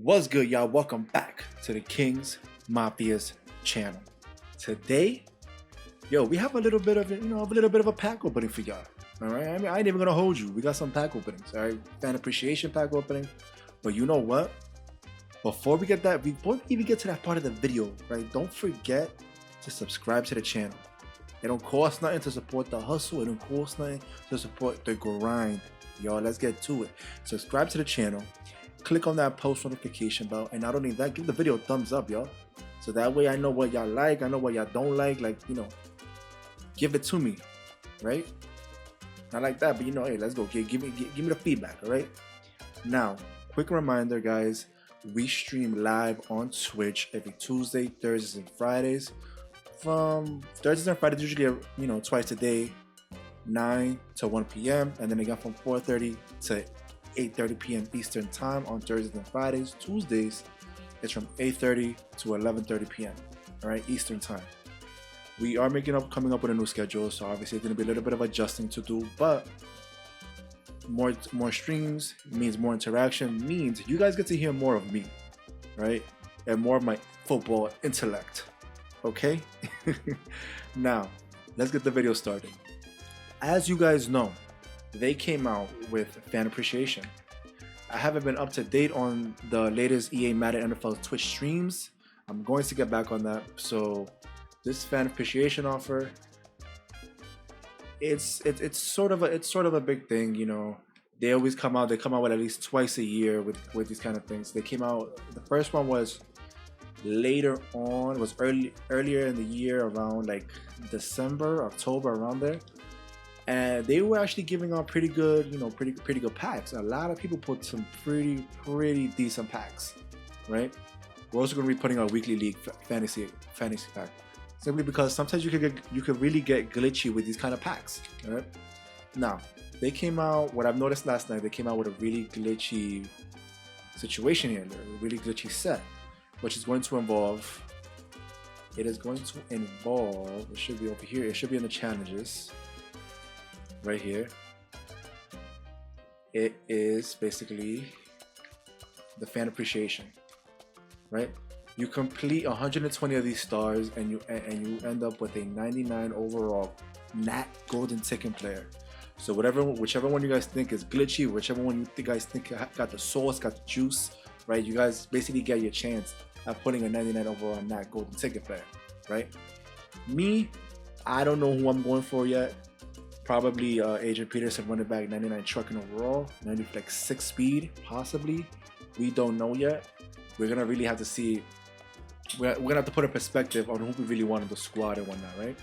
What's good, y'all? Welcome back to the Kings Mafia's channel. Today, we have a little bit of a pack opening for y'all. All right, I mean, I ain't even gonna hold you. We got some pack openings. All right, fan appreciation pack opening. But you know what? Before we even get to that part of the video, right? Don't forget to subscribe to the channel. It don't cost nothing to support the hustle. It don't cost nothing to support the grind. Y'all, let's get to it. Subscribe to the channel. Click on that post notification bell, and not only that, give the video a thumbs up, y'all. So that way I know what y'all like, I know what y'all don't like, give it to me, right? Not like that, but hey, let's go. Give me the feedback, all right? Now, quick reminder, guys, we stream live on Twitch every Tuesday, Thursdays, and Fridays. From Thursdays and Fridays, usually, twice a day, 9 to 1 p.m. And then again from 4:30 to 8:30 p.m. Eastern time on Thursdays and Fridays. Tuesdays, it's from 8:30 to 11:30 p.m. All right, Eastern time. We are coming up with a new schedule, so obviously it's going to be a little bit of adjusting to do, but more streams means more interaction, means you guys get to hear more of me, right? And more of my football intellect, okay? Now, let's get the video started. As you guys know, they came out with fan appreciation. I haven't been up to date on the latest EA Madden NFL Twitch streams. I'm going to get back on that. So this fan appreciation offer, it's sort of a big thing, They always come out. They come out with at least twice a year with these kind of things. They came out. The first one was later on. Was earlier in the year, around like December, October, around there. And they were actually giving out pretty good, pretty good packs. A lot of people put some pretty decent packs, right? We're also going to be putting out weekly league fantasy pack, simply because sometimes you could really get glitchy with these kind of packs, right? Now, they came out. What I've noticed last night, they came out with a really glitchy situation here, a really glitchy set, which is going to involve. It should be over here. It should be in the challenges. Right here, it is basically the fan appreciation, right? You complete 120 of these stars, and you end up with a 99 overall Nat Golden Ticket player. So whichever one you guys think is glitchy, whichever one you guys think got the sauce, got the juice, right? You guys basically get your chance at putting a 99 overall Nat Golden Ticket player, right? Me, I don't know who I'm going for yet. Probably Adrian Peterson, running back, 99 trucking overall, 96 speed, possibly. We don't know yet. We're gonna really have to see. We're gonna have to put a perspective on who we really want in the squad and whatnot, right?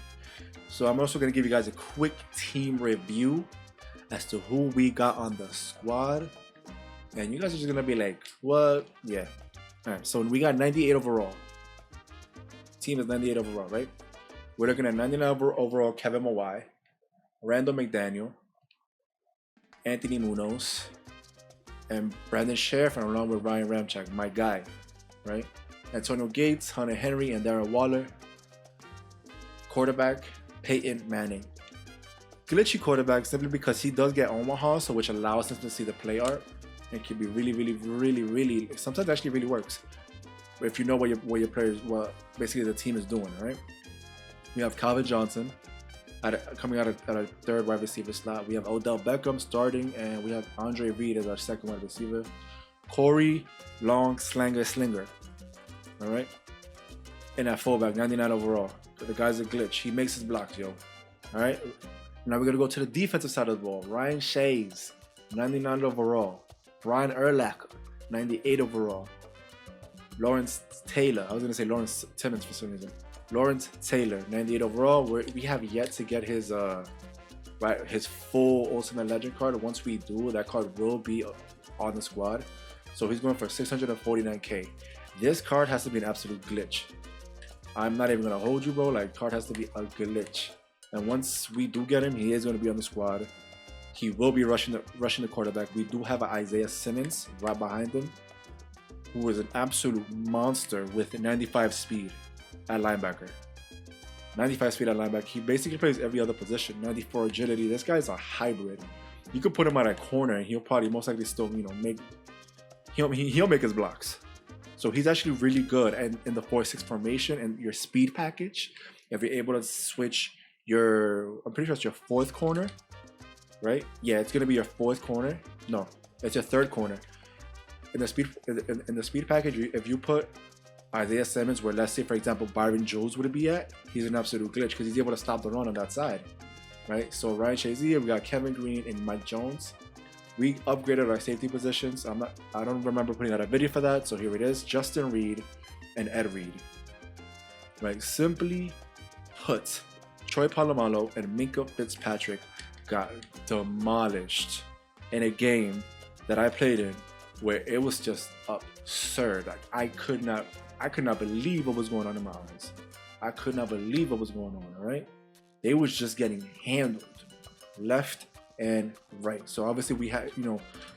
So I'm also gonna give you guys a quick team review as to who we got on the squad, and you guys are just gonna be like, "What?" Yeah. All right. So we got 98 overall. Team is 98 overall, right? We're looking at 99 overall Kevin Mawai, Randall McDaniel, Anthony Munoz, and Brandon Sheriff, and along with Ryan Ramchak, my guy, right? Antonio Gates, Hunter Henry, and Darren Waller. Quarterback, Peyton Manning. Glitchy quarterback simply because he does get Omaha, so which allows us to see the play art. It can be really, sometimes actually really works. If you know what your players, basically the team is doing, right? We have Calvin Johnson coming out at our third wide receiver slot. We have Odell Beckham starting, and we have Andre Reed as our second wide receiver. Corey Long Slinger. All right. And at fullback, 99 overall. The guy's a glitch. He makes his blocks, yo. All right. Now we're gonna go to the defensive side of the ball. Ryan Shays, 99 overall. Brian Urlacher, 98 overall. Lawrence Taylor. I was gonna say Lawrence Timmons for some reason. Lawrence Taylor, 98 overall. We have yet to get his full Ultimate Legend card. Once we do, that card will be on the squad. So he's going for 649k. This card has to be an absolute glitch. I'm not even gonna hold you, bro. Like, card has to be a glitch. And once we do get him, he is gonna be on the squad. He will be rushing the quarterback. We do have an Isaiah Simmons right behind him, who is an absolute monster with 95 speed at linebacker. 95 speed at linebacker. He basically plays every other position. 94 agility. This guy's a hybrid. You could put him at a corner and he'll probably most likely still, make he'll make his blocks. So he's actually really good. And in the 4-6 formation and your speed package, if you're able to switch I'm pretty sure it's your fourth corner, right? Yeah, it's gonna be your fourth corner. No, it's your third corner. In the speed package, if you put Isaiah Simmons, where let's say for example Byron Jones would be at, he's an absolute glitch because he's able to stop the run on that side, right? So Ryan Shazier, we got Kevin Green and Mike Jones. We upgraded our safety positions. I don't remember putting out a video for that, so here it is: Justin Reed and Ed Reed. Right? Simply put, Troy Polamalu and Minkah Fitzpatrick got demolished in a game that I played in where it was just absurd. Like I could not believe what was going on in my eyes. I could not believe what was going on, all right? They was just getting handled left and right. So obviously we had,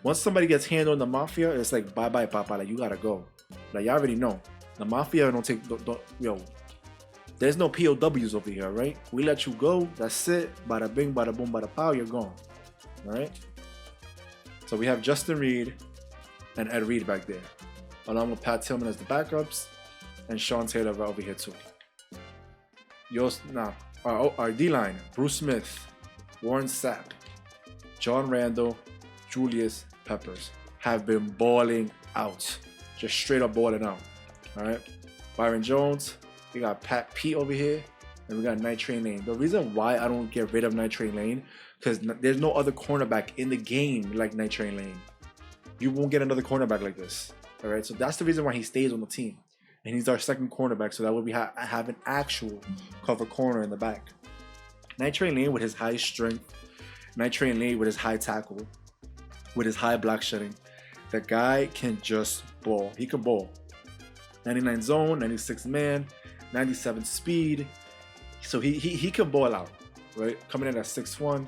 once somebody gets handled in the Mafia, it's like bye-bye, papa, like you gotta go. Like y'all already know. The Mafia there's no POWs over here, right? We let you go, that's it. Bada bing, bada boom, bada pow, you're gone. All right? So we have Justin Reed and Ed Reed back there, along with Pat Tillman as the backups, and Sean Taylor over here too. Our D-line, Bruce Smith, Warren Sapp, John Randall, Julius Peppers have been balling out. Just straight up balling out. All right? Byron Jones, we got Pat Pete over here, and we got Night Train Lane. The reason why I don't get rid of Night Train Lane, because there's no other cornerback in the game like Night Train Lane. You won't get another cornerback like this. All right? So that's the reason why he stays on the team. And he's our second cornerback, so that way we have an actual cover corner in the back. Night Train Lane with his high strength, Night Train Lane with his high tackle, with his high block shedding. The guy can just ball. He can ball. 99 zone, 96 man, 97 speed. So he can ball out, right? Coming in at 6'1".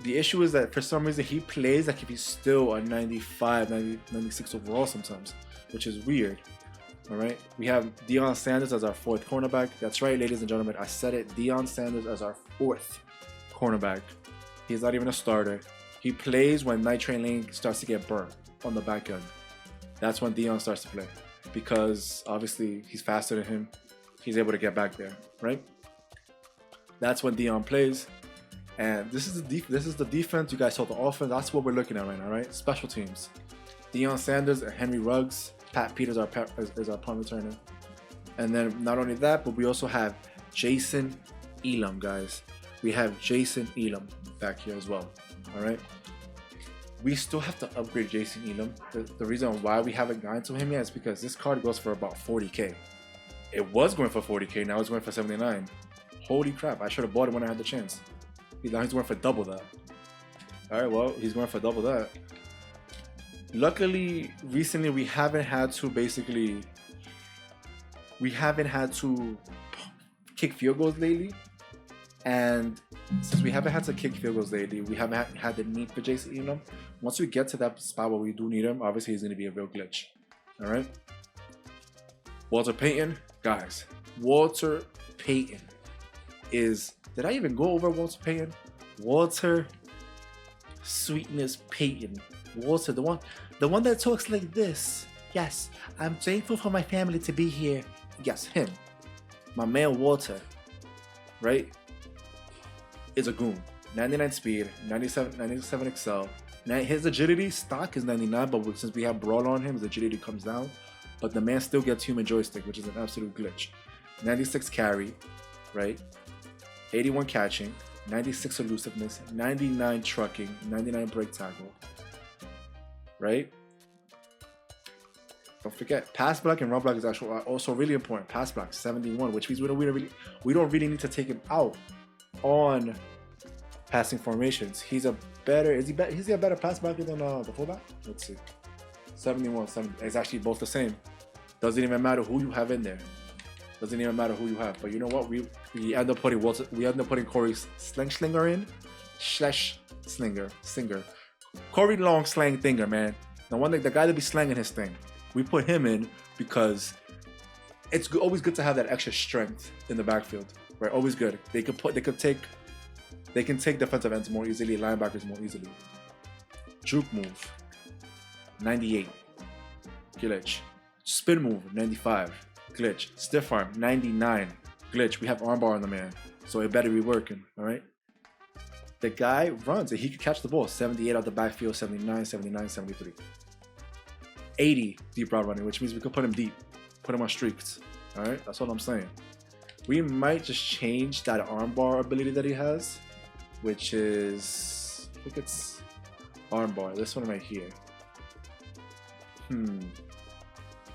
The issue is that for some reason he plays like if he's still a 95, 96 overall sometimes, which is weird. All right, we have Deion Sanders as our fourth cornerback. That's right, ladies and gentlemen, I said it. Deion Sanders as our fourth cornerback. He's not even a starter. He plays when Night Train Lane starts to get burnt on the back end. That's when Deion starts to play, because obviously he's faster than him. He's able to get back there, right? That's when Deion plays. And this is the defense. You guys saw the offense. That's what we're looking at right now, right? Special teams. Deion Sanders and Henry Ruggs. Pat Peters is our punt returner. And then not only that, but we also have Jason Elam, guys. We have Jason Elam back here as well. All right. We still have to upgrade Jason Elam. The reason why we haven't gotten to him yet is because this card goes for about 40K. It was going for 40K. Now it's going for 79. Holy crap. I should have bought it when I had the chance. Now he's going for double that. All right. Well, he's going for double that. Luckily, recently we haven't had to kick field goals lately. And since we haven't had to kick field goals lately, we haven't had the need for Jason Elam. Once we get to that spot where we do need him, obviously he's going to be a real glitch. All right. Walter Payton, guys. Walter Payton is. Did I even go over Walter Payton? Walter Sweetness Payton. Walter, the one that talks like this. Yes, I'm thankful for my family to be here. Yes, him. My man Walter, right, is a goon. 99 speed, 97 excel. His agility stock is 99, but since we have brawl on him, his agility comes down. But the man still gets human joystick, which is an absolute glitch. 96 carry, right? 81 catching, 96 elusiveness, 99 trucking, 99 break tackle. Right? Don't forget, pass block and run block is actually also really important. Pass block 71, which means we don't really need to take him out on passing formations. Is he a better pass blocker than the fullback? Let's see. 71, 70. It's actually both the same. Doesn't even matter who you have in there. Doesn't even matter who you have. But you know what? We end up putting Corey Slinger in. Slinger. Corey Long slang thinger, man. The guy that be slanging his thing. We put him in because it's always good to have that extra strength in the backfield, right? Always good. They can take defensive ends more easily, linebackers more easily. Juke move, 98. Glitch. Spin move, 95. Glitch. Stiff arm, 99. Glitch. We have armbar on the man, so it better be working, all right? The guy runs and he can catch the ball. 78 out the backfield, 79, 79, 73. 80 deep route running, which means we could put him deep, put him on streaks, all right? That's what I'm saying. We might just change that armbar ability that he has, which is, I think it's armbar, this one right here.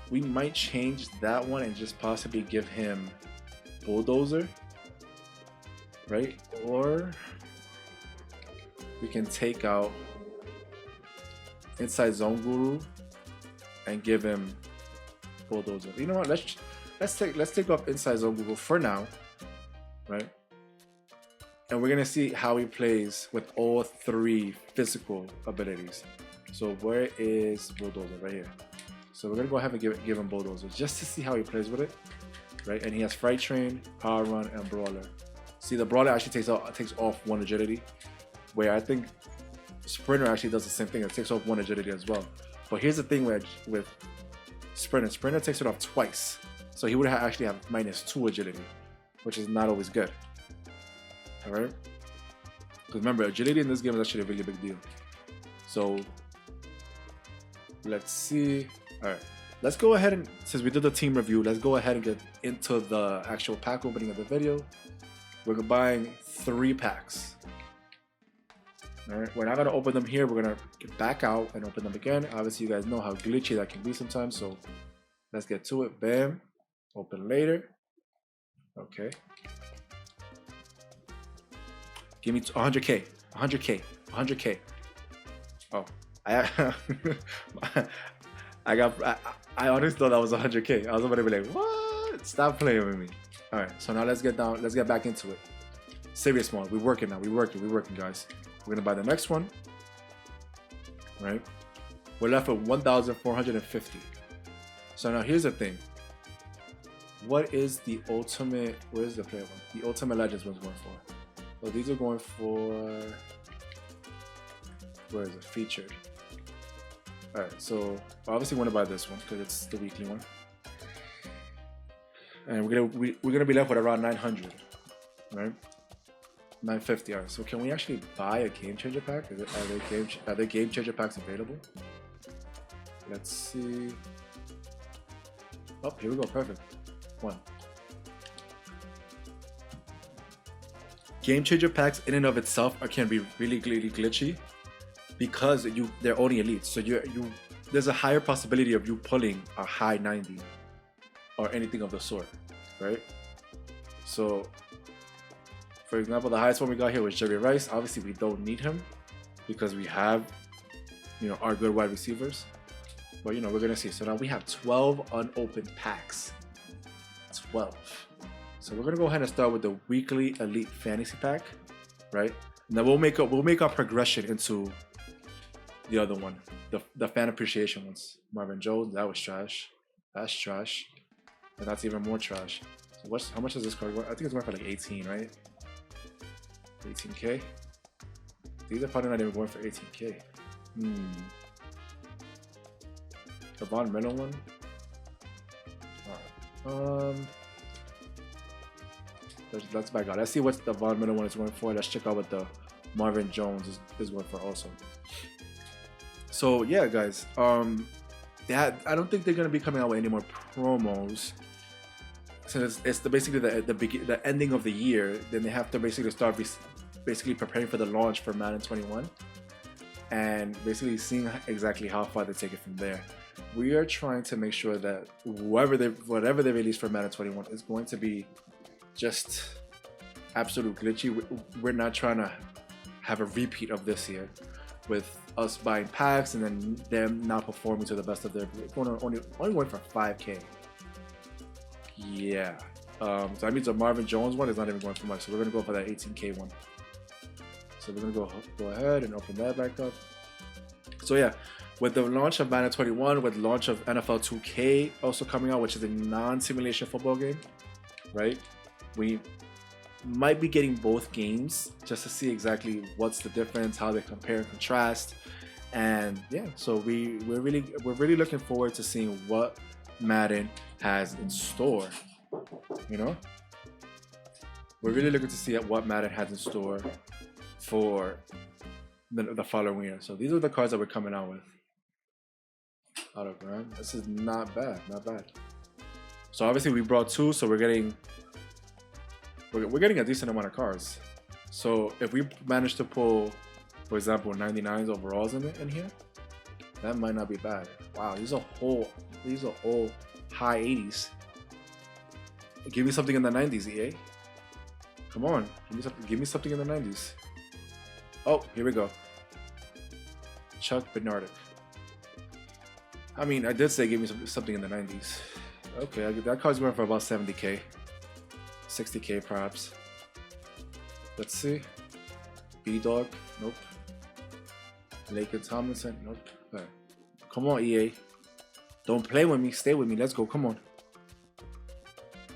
We might change that one and just possibly give him bulldozer, right? Or we can take out inside zone guru and give him bulldozer. You know what? Let's take off inside zone guru for now, right? And we're gonna see how he plays with all three physical abilities. So where is bulldozer? Right here. So we're gonna go ahead and give him bulldozer just to see how he plays with it, right? And he has fright train, power run, and brawler. See, the brawler actually takes off one agility, where I think sprinter actually does the same thing. It takes off one agility as well. But here's the thing with sprinter. Sprinter takes it off twice, so he would actually have -2 agility, which is not always good. All right, because remember, agility in this game is actually a really big deal. So let's see. All right, let's go ahead and, since we did the team review, let's go ahead and get into the actual pack opening of the video. We're buying 3 packs. All right, we're not gonna open them here. We're gonna get back out and open them again. Obviously, you guys know how glitchy that can be sometimes. So let's get to it. Bam. Open later. Okay. Give me 100K. 100K. 100K. Oh, I honestly thought that was 100K. I was about to be like, what? Stop playing with me. All right, so now let's get back into it. Serious mode. We're working now. We're working, guys. We're gonna buy the next one. Right? We're left with 1,450. So now here's the thing. What is the ultimate? Where is the player one? The ultimate legends one's going for. So these are going for. Where is it? Featured. Alright, so obviously we want to buy this one because it's the weekly one. And we're gonna be left with around 900, right? 950. Alright, so can we actually buy a game changer pack? Are there game changer packs available? Let's see. Oh, here we go. Perfect. One. Game changer packs in and of itself can be really glitchy because they're only elites. So there's a higher possibility of you pulling a high 90 or anything of the sort, right? So, for example, the highest one we got here was Jerry Rice. Obviously, we don't need him because we have, our good wide receivers. But we're gonna see. So now we have 12 unopened packs. 12. So we're gonna go ahead and start with the weekly elite fantasy pack, right? And then we'll make our progression into the other one, the fan appreciation ones. Marvin Jones, that was trash. That's trash, and that's even more trash. So how much is this card worth? I think it's worth for like 18, right? 18K. These are probably not even going for 18K. The Von Miller one. Alright. Let's back out. Let's see what the Von Miller one is going for. Let's check out what the Marvin Jones is going for also. So yeah, guys. I don't think they're gonna be coming out with any more promos. Since it's basically the ending of the year, then they have to basically start preparing for the launch for Madden 21, and basically seeing exactly how far they take it from there. We are trying to make sure that whatever they release for Madden 21 is going to be just absolute glitchy. We're not trying to have a repeat of this year with us buying packs and then them not performing to the best of their only going for 5K. Yeah. So that means the Marvin Jones one is not even going for much. So we're gonna go for that 18K one. So we're gonna go ahead and open that back up. So yeah, with the launch of Madden 21, with the launch of NFL 2K also coming out, which is a non-simulation football game, right? Might be getting both games just to see exactly what's the difference, how they compare and contrast. And yeah, so we're really looking forward to seeing what Madden has in store. You know, we're really looking to see what Madden has in store for the following year. So these are the cards that we're coming out with. Out of brand, this is not bad, not bad. So obviously we brought two, so we're getting a decent amount of cards. So if we manage to pull, for example, 99s overalls in here, that might not be bad. Wow, these are all high 80s. Give me something in the 90s, EA. Come on, give me something in the 90s. Oh, here we go. Chuck Bernardic. I mean, I did say give me something in the 90s. Okay, that card's going for about 70k. 60k perhaps. Let's see. B-Dog, nope. Laker Tomlinson, nope. Right. Come on, EA. Don't play with me, stay with me, let's go, come on.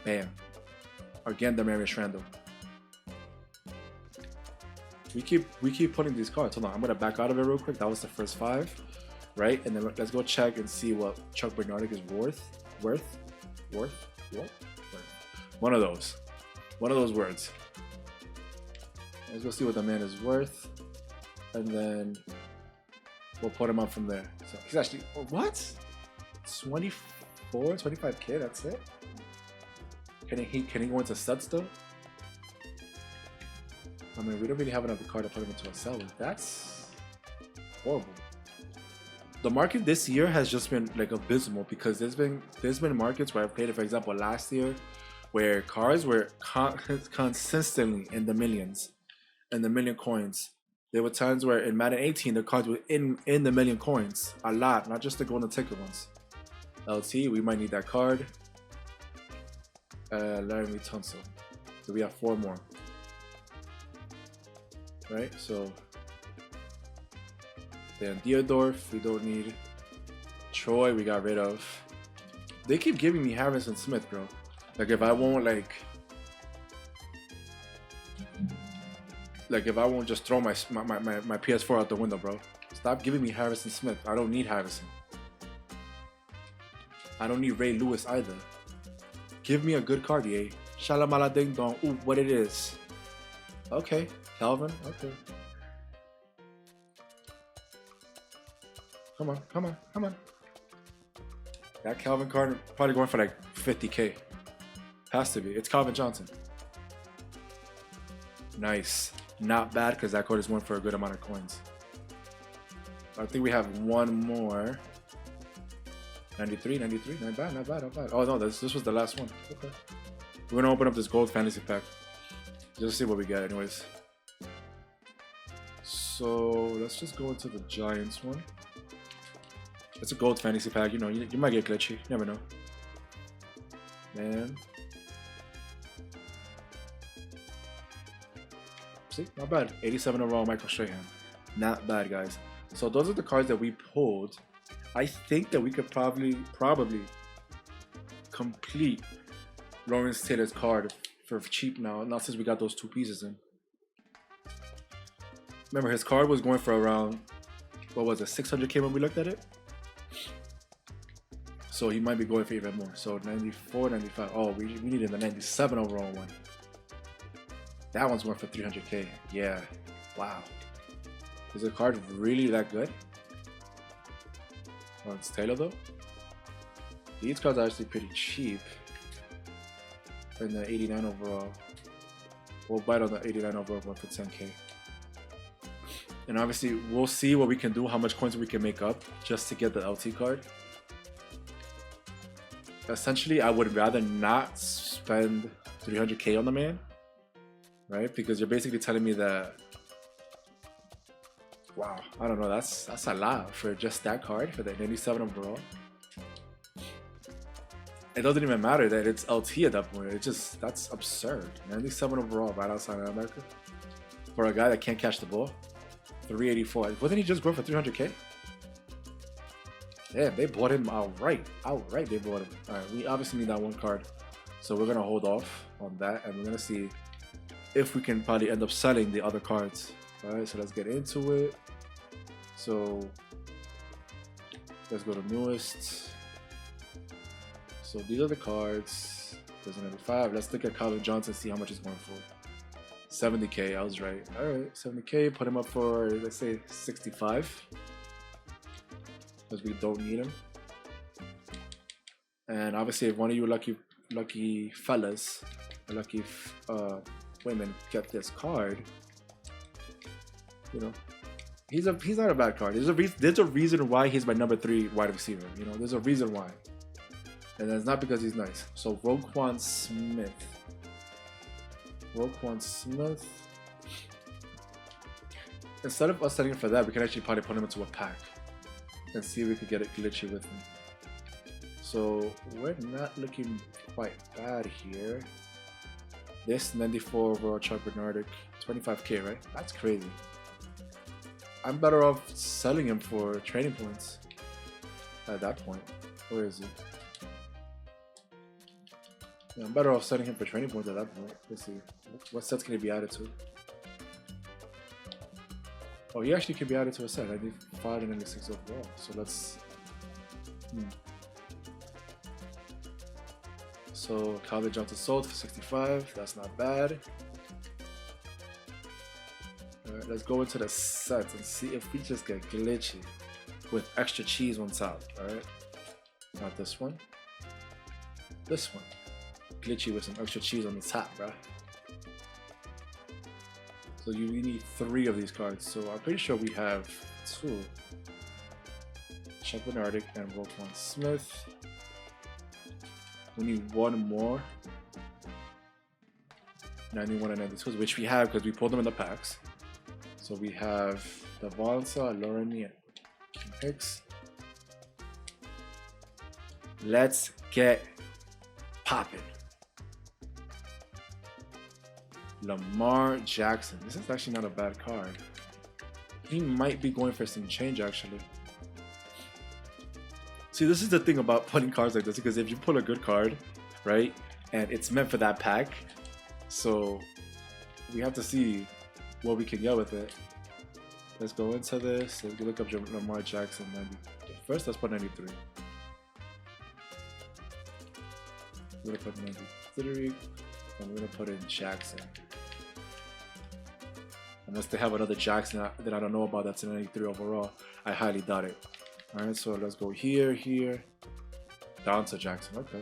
Bam. Again, the Marius Randall. We keep putting these cards. Hold on, I'm gonna back out of it real quick. That was the first 5, right? And then let's go check and see what Chuck Bernardic is worth. What? One of those words. Let's go see what the man is worth, and then we'll put him up from there. So he's actually what? 24, 25k. That's it. Can he go into stud still? I mean, we don't really have another card to put him into a seller. That's horrible. The market this year has just been like abysmal because there's been markets where I've played it, for example, last year, where cards were consistently in the millions, in the million coins. There were times where in Madden 18 the cards were in the million coins, a lot, not just the golden ticket ones. LT, we might need that card. Laramie Tunsil. So we have 4 more. Right, so then Theodorf, we don't need. Troy, we got rid of. They keep giving me Harrison Smith, bro. Like if I won't if I won't just throw my PS4 out the window, bro. Stop giving me Harrison Smith. I don't need Harrison. I don't need Ray Lewis either. Give me a good card, yay. Shalamala Ding Dong. Ooh, what it is. Okay. Calvin, okay. Come on. That Calvin card probably going for like 50k. Has to be. It's Calvin Johnson. Nice. Not bad because that card is going for a good amount of coins. I think we have one more. 93, not bad. Oh no, this was the last one. Okay. We're gonna open up this gold fantasy pack. Just see what we get anyways. So let's just go into the Giants one. It's a gold fantasy pack, you know, you might get glitchy, you never know. Man. See, not bad. 87 overall Michael Strahan. Not bad, guys. So those are the cards that we pulled. I think that we could probably complete Lawrence Taylor's card for cheap now, not since we got those 2 pieces in. Remember, his card was going for around, what was it, 600k when we looked at it? So he might be going for even more. So 94, 95. Oh, we needed the 97 overall one. That one's going for 300k. Yeah. Wow. Is the card really that good? Oh, it's Taylor though. These cards are actually pretty cheap. In the 89 overall. We'll bite on the 89 overall one for 10k. And obviously, we'll see what we can do, how much coins we can make up just to get the LT card. Essentially, I would rather not spend 300k on the man, right? Because you're basically telling me that, wow, I don't know, that's a lot for just that card, for the 97 overall. It doesn't even matter that it's LT at that point. It's just, that's absurd. 97 overall right outside of America for a guy that can't catch the ball. 384. Wasn't he just going for 300k? Yeah, they bought him outright. Outright, they bought him. All right, we obviously need that one card, so we're gonna hold off on that, and we're gonna see if we can probably end up selling the other cards. All right, so let's get into it. So let's go to newest. So these are the cards. There's an 95. Let's look at Colin Johnson, see how much he's going for. 70K, I was right. All right, 70K, put him up for, let's say 65. Because we don't need him. And obviously if one of you lucky fellas, or lucky women get this card, you know, he's not a bad card. There's a reason why he's my number 3 wide receiver. You know, there's a reason why. And it's not because he's nice. So Roquan Smith. Instead of us setting for that, we can actually probably put him into a pack and see if we could get it glitchy with him. So we're not looking quite bad here. This 94 overall Chuck Bernardic, 25K, right? That's crazy. I'm better off selling him for trading points at that point. Where is he? Yeah, I'm better off selling him for training points at that point. Let's see. What sets can he be added to? Oh, he actually can be added to a set. I need 5 and 96 overall. So let's... So Calvin Johnson sold for 65. That's not bad. Alright, let's go into the sets and see if we just get glitchy with extra cheese on top. Alright. Not this one. This one. Glitchy with some extra cheese on the top, bro. So you need 3 of these cards. So I'm pretty sure we have 2. Chuck Bernardic and Roquan Smith. We need 1 more. 91 and 92, which we have because we pulled them in the packs. So we have Devonta, Lauren, and Hicks. Let's get popping. Lamar Jackson. This is actually not a bad card. He might be going for some change actually. See, this is the thing about putting cards like this, because if you pull a good card, right, and it's meant for that pack, so we have to see what we can get with it. Let's go into this. Let's look up Lamar Jackson 90. First, let's put 93. We're gonna put 93, and we're gonna put in Jackson. Unless they have another Jackson that I don't know about that's in 93 overall, I highly doubt it. Alright, so let's go here, down to Jackson. Okay.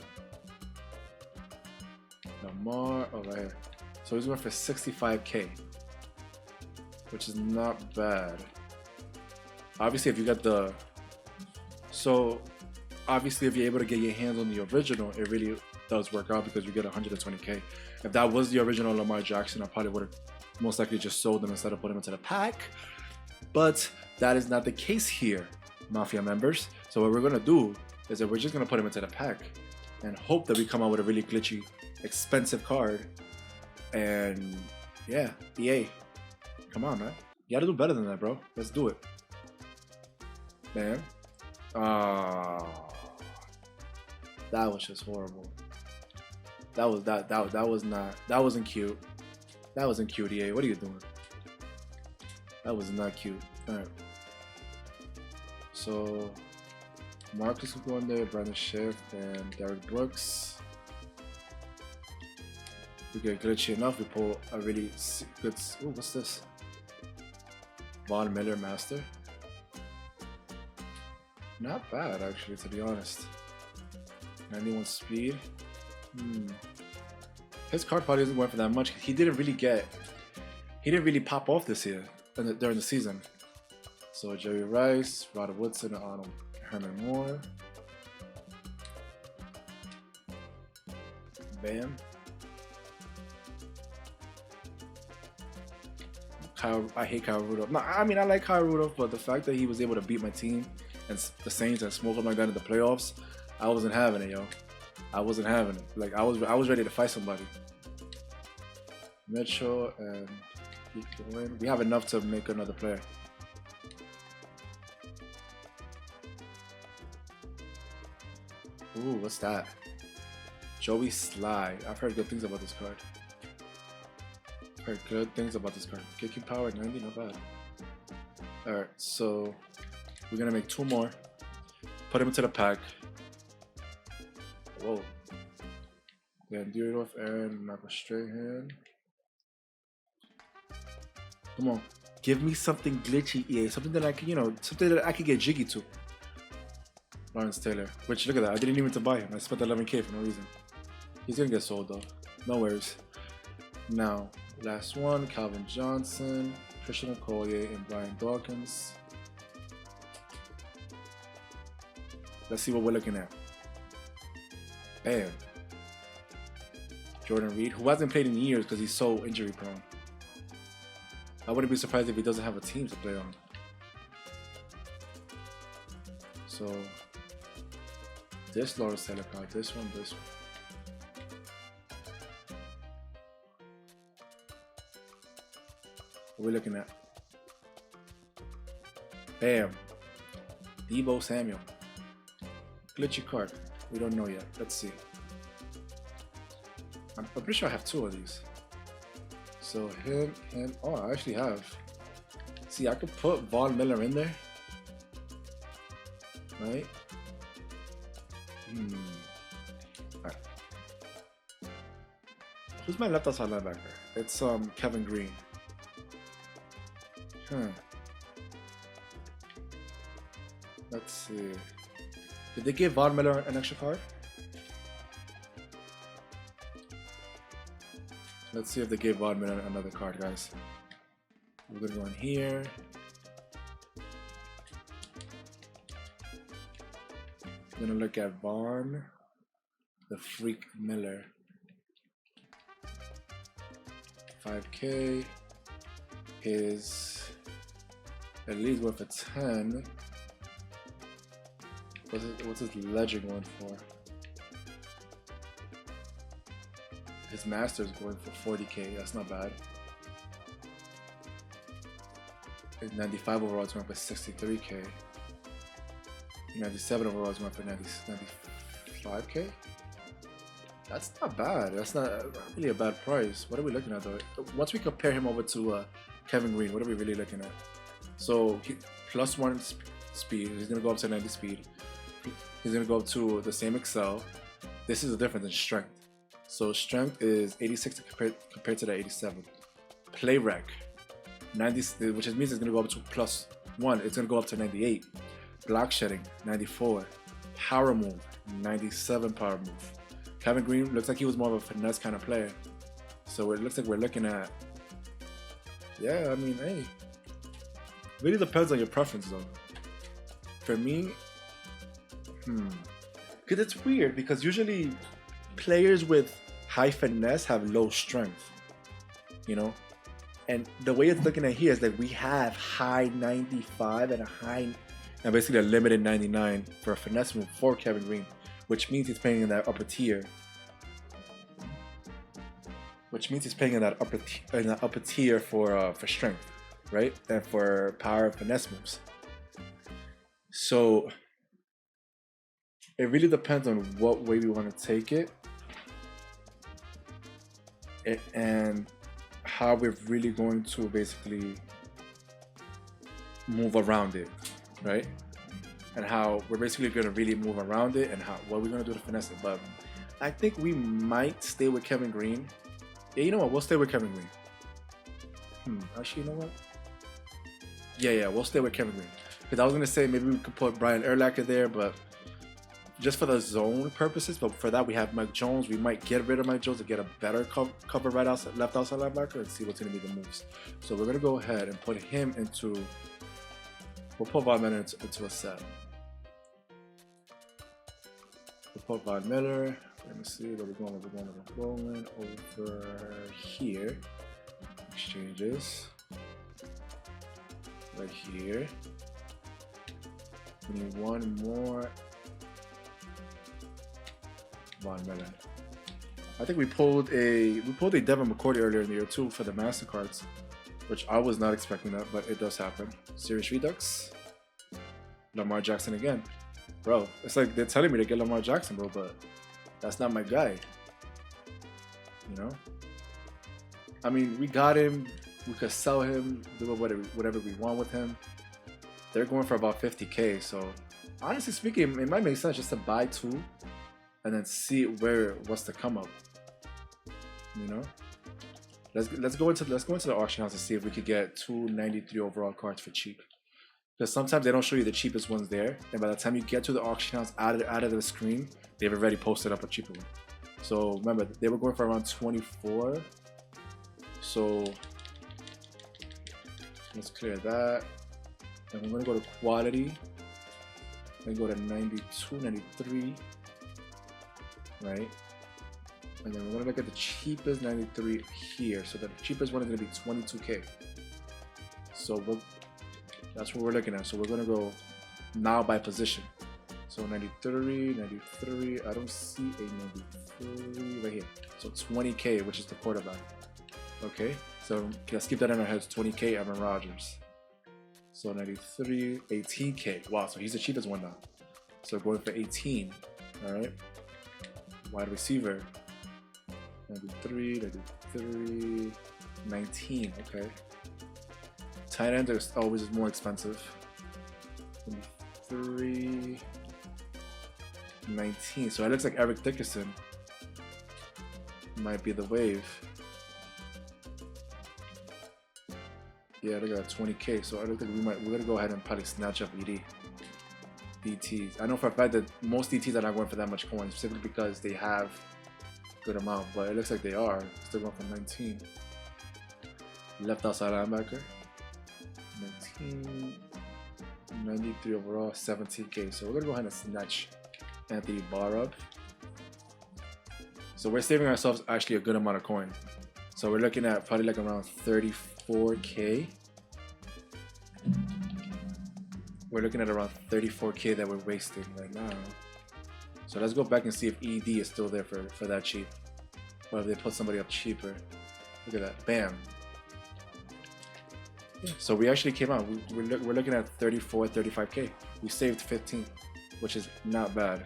Lamar, oh right here. So he's going for 65K, which is not bad. Obviously, if you get the, so obviously if you're able to get your hands on the original, it really does work out because you get 120K. If that was the original Lamar Jackson, I probably would have most likely just sold them instead of putting them into the pack. But that is not the case here, Mafia members. So what we're gonna do is that we're just gonna put them into the pack and hope that we come out with a really glitchy, expensive card. And yeah, EA, come on, man. You gotta do better than that, bro. Let's do it, man. That was just horrible. That wasn't cute. That wasn't cute, EA. What are you doing? That was not cute. Alright. So Marcus will go in there, Brandon Schiff, and Derek Brooks. We get glitchy enough, we pull a really good. Oh, what's this? Von Miller Master. Not bad, actually, to be honest. 91 speed. His card probably isn't going for that much. He didn't really pop off this year during the season. So Jerry Rice, Rod Woodson, and Arnold Herman Moore. Bam. I hate Kyle Rudolph. No, I mean I like Kyle Rudolph, but the fact that he was able to beat my team and the Saints and smoke them like that in the playoffs, I wasn't having it, yo. I wasn't having it. Like I was ready to fight somebody. Mitchell and keep going. We have enough to make another player. Ooh, what's that? Joey Sly. I've heard good things about this card. Heard good things about this card. Kicking power 90, not bad. Alright, so we're gonna make 2 more. Put him into the pack. Whoa. Then do it off and knock a straight hand. Come on. Give me something glitchy, EA. Something that I can, you know, something that I can get jiggy to. Lawrence Taylor. Which, look at that. I didn't even to buy him. I spent 11K for no reason. He's gonna get sold though. No worries. Now, last one. Calvin Johnson, Christian Okoye, and Brian Dawkins. Let's see what we're looking at. Bam. Jordan Reed, who hasn't played in years because he's so injury prone. I wouldn't be surprised if he doesn't have a team to play on. So, this Lawrence Taylor card, this one. What are we looking at? Bam. Deebo Samuel. Glitchy card. We don't know yet. Let's see. I'm pretty sure I have 2 of these. So him. Oh, I actually have. See, I could put Von Miller in there. Right? Alright. Who's my left outside linebacker? It's Kevin Green. Let's see. Did they give Von Miller an extra card? Let's see if they gave Von Miller another card, guys. We're gonna go in here. We're gonna look at Von, the Freak Miller. 5K is at least worth a 10. What's his legend going for? His master's going for 40K. That's not bad. His 95 overall is going for 63K. 97 overall is going for 95K. That's not bad. That's not really a bad price. What are we looking at though? Once we compare him over to Kevin Green, what are we really looking at? So +1 speed. He's gonna go up to 90 speed. He's gonna go up to the same Excel. This is the difference in strength. So strength is 86 compared to the 87. Play rec 90, which means it's gonna go up to +1. It's gonna go up to 98. Block shedding 94. Power move 97 power move. Kevin Green looks like he was more of a finesse kind of player. So it looks like we're looking at, yeah, I mean, hey, really depends on your preference though. For me, because it's weird because usually players with high finesse have low strength, you know, and the way it's looking at here is that we have high 95 and basically a limited 99 for a finesse move for Kevin Green, which means he's playing in that upper tier. For strength, right, and for power and finesse moves. So it really depends on what way we want to take it and how we're really going to basically move around it, right? And how we're basically going to really move around it and what we're going to do to finesse it. But I think we might stay with Kevin Green. Yeah, you know what? We'll stay with Kevin Green. Actually, you know what? Yeah, we'll stay with Kevin Green. Because I was going to say maybe we could put Brian Urlacher there, but just for the zone purposes. But for that, we have Mike Jones. We might get rid of Mike Jones to get a better cover right outside, left outside linebacker and see what's going to be the moves. So we're going to go ahead and put him into, we'll put Von Miller into a set. We'll put Von Miller. Let me see where we're going over here. Exchanges. Right here. We need one more Von Miller. I think we pulled a Devin McCourty earlier in the year too for the MasterCards, which I was not expecting that, but it does happen. Serious Redux. Lamar Jackson again. Bro, it's like they're telling me to get Lamar Jackson, bro, but that's not my guy. You know? I mean, we got him. We could sell him, do whatever we want with him. They're going for about 50K. So, honestly speaking, it might make sense just to buy two, and then see what's to come up. You know, let's go into the auction house and see if we could get 293 overall cards for cheap. Because sometimes they don't show you the cheapest ones there, and by the time you get to the auction house out of the screen, they've already posted up a cheaper one. So remember, they were going for around 24. So let's clear that. And we're gonna go to quality. Then go to 92, 93. Right? And then we're gonna look at the cheapest 93 here. So the cheapest one is gonna be 22K. So that's what we're looking at. So we're gonna go now by position. So 93, 93. I don't see a 93 right here. So 20K, which is the quarterback. Okay, so let's keep that in our heads. 20K, Aaron Rodgers. So 93, 18K. Wow, so he's the cheapest one now. So going for 18. All right. Wide receiver. 93, 93, 19. Okay. Tight end is always more expensive. 23, 19. So it looks like Eric Dickerson might be the wave. Yeah, look at that, 20K. So I don't think we're gonna go ahead and probably snatch up DTs. I know for a fact that most DTs are not going for that much coins, simply because they have good amount, but it looks like they are still going for 19. Left outside linebacker, 19, 93 overall, 17K. So we're gonna go ahead and snatch Anthony Barr up. So we're saving ourselves actually a good amount of coin. So we're looking at probably like around 34K. We're looking at around 34K that we're wasting right now. So let's go back and see if ED is still there for that cheap, or if they put somebody up cheaper. Look at that, bam. So we actually came out. We're looking at 34, 35K. We saved 15, which is not bad.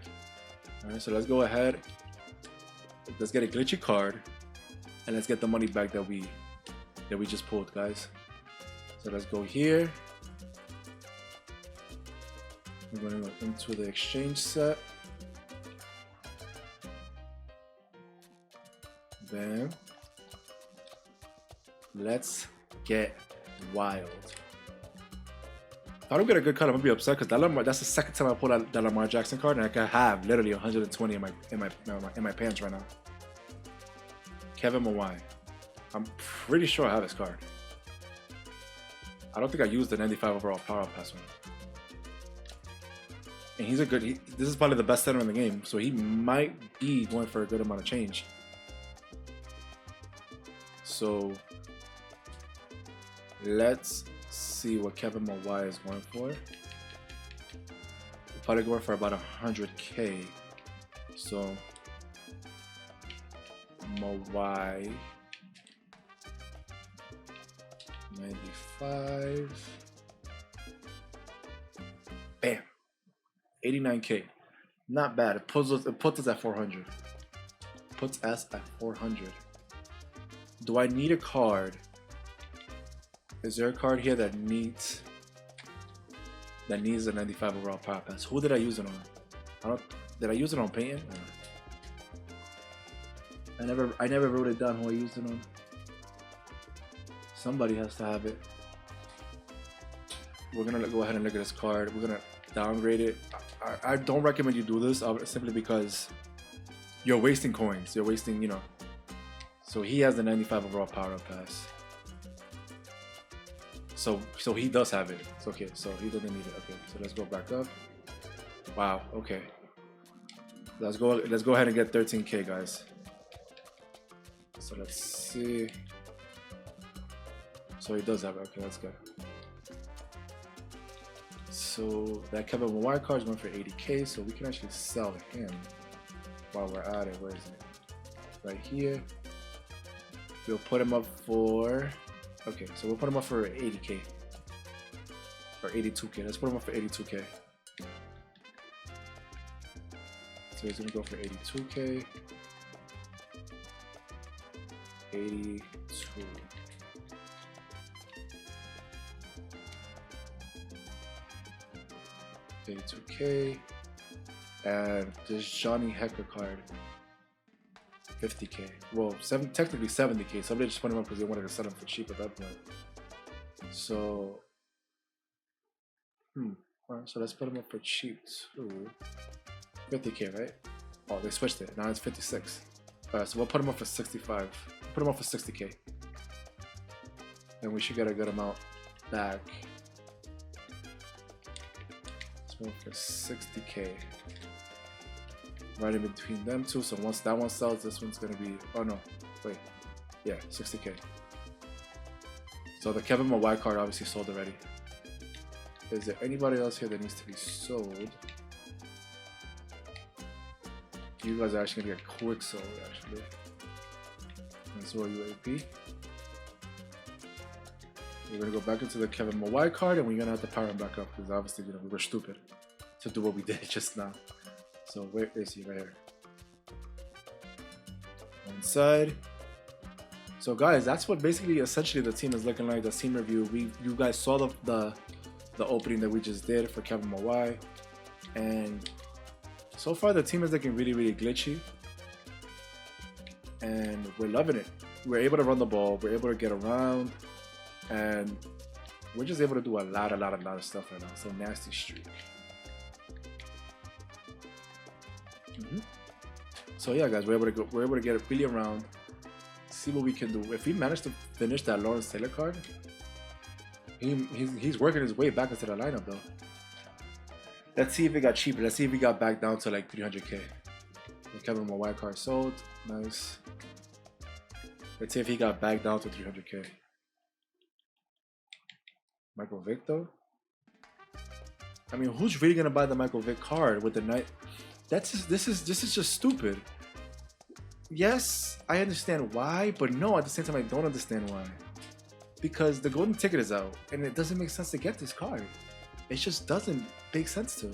All right, so let's go ahead. Let's get a glitchy card, and let's get the money back that we just pulled, guys. So let's go here. We're going to go into the exchange set. Bam. Let's get wild. If I don't get a good card, I'm gonna be upset, because that's the second time I pulled out that Lamar Jackson card, and I can have literally 120 in my pants right now. Kevin Mawai. I'm pretty sure I have his card. I don't think I used the 95 overall power pass one. And he's a good. This is probably the best center in the game, so he might be going for a good amount of change. So let's see what Kevin Mawai is going for. Probably going for about 100K. So Mawai 95. Bam. 89K. Not bad. It puts us at 400. Puts us at 400. Do I need a card? Is there a card here that needs a 95 overall power pass? Who did I use it on? Did I use it on Peyton? I never wrote it down who I used it on. Somebody has to have it. We're gonna go ahead and look at this card. We're gonna downgrade it. I don't recommend you do this simply because you're wasting coins. You're wasting, you know. So he has the 95 overall power pass. So he does have it. It's okay. So he doesn't need it. Okay. So let's go back up. Wow. Okay. Let's go ahead and get 13K, guys. So let's see. So he does have it. Okay, that's good. So that Kevin Mawai card is going for 80K, so we can actually sell him while we're at it. Where is it? Right here. We'll put him up for. Okay, so we'll put him up for 80K. Or 82K. Let's put him up for 82K. So he's gonna go for 82K. 82. Okay, 2K. And this Johnny Hecker card. 50K. Well, technically 70K. Somebody just put him up because they wanted to sell him for cheap at that point. So, alright, so let's put him up for cheap too. 50K, right? Oh, they switched it. Now it's 56. Alright, so we'll put him up for 65. Put him up for 60K. And we should get a good amount back. Let's go for 60K. Right in between them two. So once that one sells, this one's gonna be. Oh no, wait. Yeah, 60K. So the Kevin Mawai card obviously sold already. Is there anybody else here that needs to be sold? You guys are actually gonna be a quick sold, actually. And so are UAP. We're gonna go back into the Kevin Mawai card, and we're gonna have to power him back up because obviously, we were stupid to do what we did just now. So where is he? Right here. One side. So guys, that's what basically essentially the team is looking like. The team review. You guys saw the opening that we just did for Kevin Mawai, and so far the team is looking really, really glitchy, and we're loving it. We're able to run the ball. We're able to get around, and we're just able to do a lot of stuff right now. So nasty streak. So yeah, guys, we're able to get it really around, see what we can do. If we manage to finish that Lawrence Taylor card, he's working his way back into the lineup though. Let's see if it got cheaper. Let's see if we got back down to like 300K. The Kevin Mawai card sold, nice. Let's see if he got back down to 300K. Michael Vick though. I mean, who's really gonna buy the Michael Vick card with the night? This is just stupid. Yes, I understand why, but no, at the same time I don't understand why. Because the golden ticket is out, and it doesn't make sense to get this card. It just doesn't make sense to.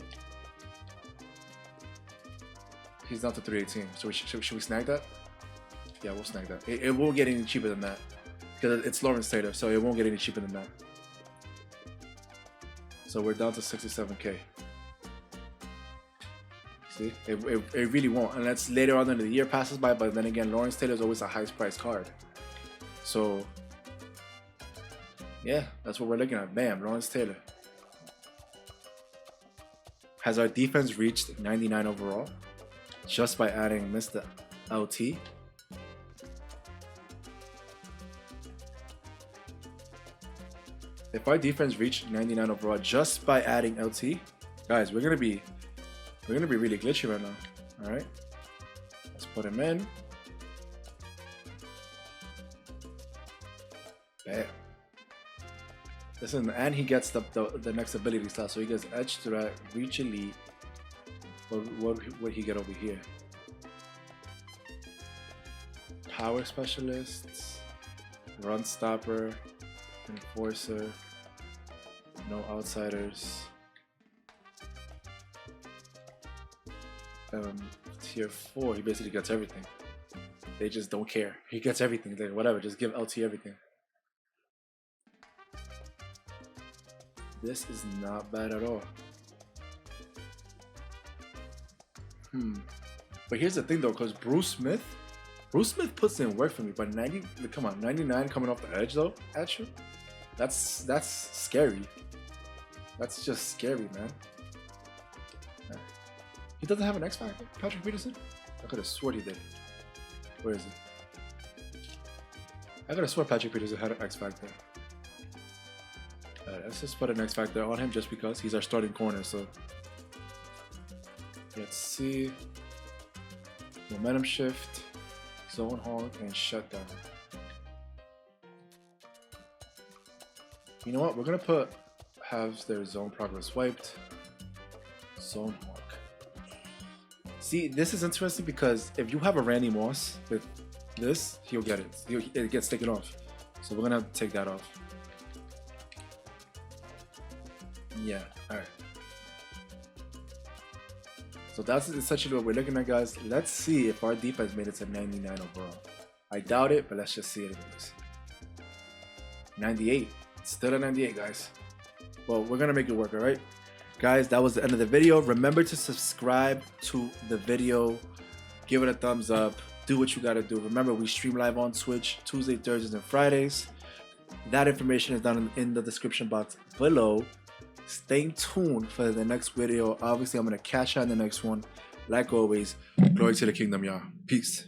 He's down to 318. So should we snag that? Yeah, we'll snag that. It won't get any cheaper than that because it's Lawrence Taylor, so it won't get any cheaper than that. So we're down to 67K. See, it really won't unless later on in the year passes by. But then again, Lawrence Taylor is always the highest priced card. So yeah, that's what we're looking at. Bam, Lawrence Taylor. Has our defense reached 99 overall just by adding Mr. LT? If our defense reached 99 overall just by adding LT, guys, we're gonna be really glitchy right now. All right, let's put him in. Bam. Listen, and he gets the next ability slot, so he gets Edge Threat, Reach Elite. What would he get over here? Power Specialists, Run Stopper, Enforcer, no Outsiders. Tier 4, he basically gets everything. They just don't care. He gets everything. Like, whatever, just give LT everything. This is not bad at all. But here's the thing though, because Bruce Smith puts in work for me, but 90, come on, 99 coming off the edge though, at you? That's scary. That's just scary, man. He doesn't have an X Factor, Patrick Peterson? I could have sworn he did. Where is he? I could have sworn Patrick Peterson had an X Factor. Let's just put an X Factor on him just because he's our starting corner, so. Let's see. Momentum Shift, Zone Hog, and Shutdown. You know what? We're gonna have their zone progress wiped. Zone Hog. See, this is interesting because if you have a Randy Moss with this, he'll get it. It gets taken off. So we're gonna take that off. Yeah, alright. So that's essentially what we're looking at, guys. Let's see if our defense made it to 99 overall. I doubt it, but let's just see it anyways. 98. It's still a 98, guys. Well, we're gonna make it work, alright? Guys, that was the end of the video. Remember to subscribe to the video. Give it a thumbs up. Do what you gotta do. Remember, we stream live on Twitch Tuesday, Thursdays, and Fridays. That information is down in the description box below. Stay tuned for the next video. Obviously, I'm gonna catch you on the next one. Like always, glory to the kingdom, y'all. Peace.